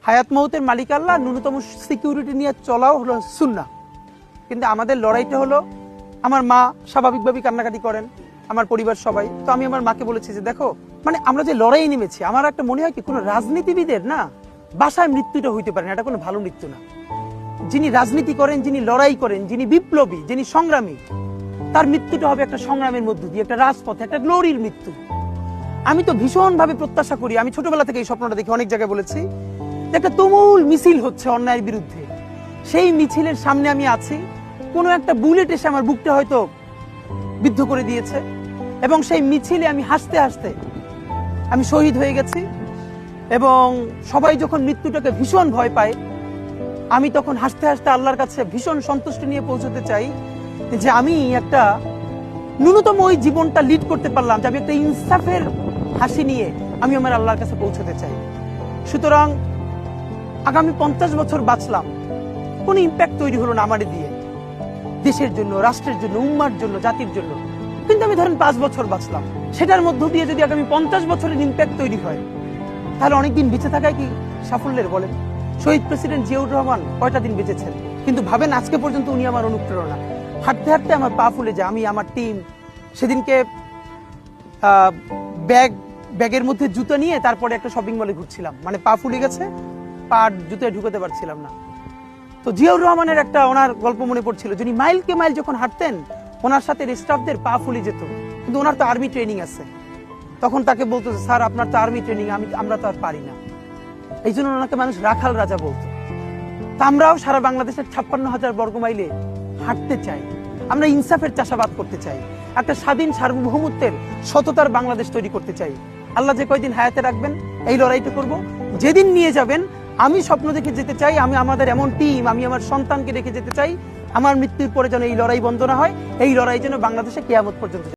হায়াত মৌতের মালিক আল্লাহ, ন্যূনতম সিকিউরিটি নিয়ে চলাও হলো সুন্নাহ। কিন্তু আমাদের লড়াইটা হলো, আমার মা স্বাভাবিকভাবেই কান্নাকাটি করেন, আমার পরিবার সবাই। তো আমি আমার মাকে বলেছি যে দেখো, মানে আমরা যে লড়াই নেমেছি, আমার একটা মনে হয় কি, কোনো রাজনীতিবিদের না বাসায় মৃত্যুটা হইতে পারে না, এটা কোনো ভালো মৃত্যু না। যিনি রাজনীতি করেন, যিনি লড়াই করেন, যিনি বিপ্লবী, যিনি সংগ্রামী, তার মৃত্যুটা হবে একটা সংগ্রামের মধ্য দিয়ে, একটা রাজপথে, একটা গ্লোরির মৃত্যু। আমি তো ভীষণভাবে প্রত্যাশা করি, আমি ছোটবেলা থেকে এই স্বপ্নটা দেখি, অনেক জায়গায় বলেছি, যে একটা তুমুল মিছিল হচ্ছে অন্যায়ের বিরুদ্ধে, সেই মিছিলের সামনে আমি আছি, কোনো একটা বুলেট এসে আমার বুকটা হয়তো বিদ্ধ করে দিয়েছে, এবং সেই মিছিলে আমি হাসতে হাসতে আমি শহীদ হয়ে গেছি। এবং সবাই যখন মৃত্যুটাকে ভীষণ ভয় পায়, আমি তখন হাসতে হাসতে আল্লাহর কাছে ভীষণ সন্তুষ্টি নিয়ে পৌঁছতে চাই যে আমি একটা ন্যূনতম ওই জীবনটা লিড করতে পারলাম, যে আমি একটা ইনসাফের হাসি নিয়ে আমি আমার আল্লাহর কাছে পৌঁছতে চাই। সুতরাং আগামী 50 বছর বাঁচলাম, কোনো ইম্প্যাক্ট তৈরি হলো না আমার দিয়ে, দেশের জন্য, রাষ্ট্রের জন্য, উম্মার জন্য, জাতির জন্য। কিন্তু আমি ধরেন 5 বছর বাঁচলাম, সেটার মধ্য দিয়ে যদি আগামী 50 বছরের ইম্প্যাক্ট তৈরি হয়, তাহলে অনেকদিন বেঁচে থাকায় কি সাফল্যের? বলেন, শহীদ প্রেসিডেন্ট জিয়াউর রহমান কয়টা দিন বেঁচেছেন, কিন্তু ভাবেন আজকে পর্যন্ত উনি আমার অনুপ্রেরণা। হাঁটতে হাঁটতে আমার পা ফুলে যায়, আমি, আমার টিম, সেদিনকে ব্যাগের মধ্যে জুতো নিয়ে তারপরে একটা শপিং মলে ঘুরছিলাম, মানে পা ফুলে গেছে, পা জুতোয় ঢুকাতে পারছিলাম না। তো জিয়াউর রহমানের একটা ওনার গল্প মনে পড়ছিল, যিনি মাইলকে মাইল যখন হাঁটতেন, ওনার সাথে স্টাফদের পা ফুলে যেত, কিন্তু ওনার তো আর্মি ট্রেনিং আছে। তখন তাকে বলতো, স্যার আপনার তো আর্মি ট্রেনিং, আমরা তো আর পারি না। এই জন্য ওনাকে মানুষ রাখাল রাজা বলতো। তা আমরাও সারা বাংলাদেশের 56,000 বর্গ মাইলে হাঁটতে চাই, আমরা ইনসাফের চাষাবাদ করতে চাই, একটা স্বাধীন সার্বভৌমত্বের সততার বাংলাদেশ তৈরি করতে চাই। আল্লাহ যে কয়দিন হায়াতে রাখবেন, এই লড়াইটা করব। যেদিন নিয়ে যাবেন, আমি স্বপ্ন দেখে যেতে চাই, আমি আমাদের এমন টিম, আমি আমার সন্তানকে রেখে যেতে চাই, আমার মৃত্যুর পরে যেন এই লড়াই বন্ধ না হয়, এই লড়াই যেন বাংলাদেশে কিয়ামত পর্যন্ত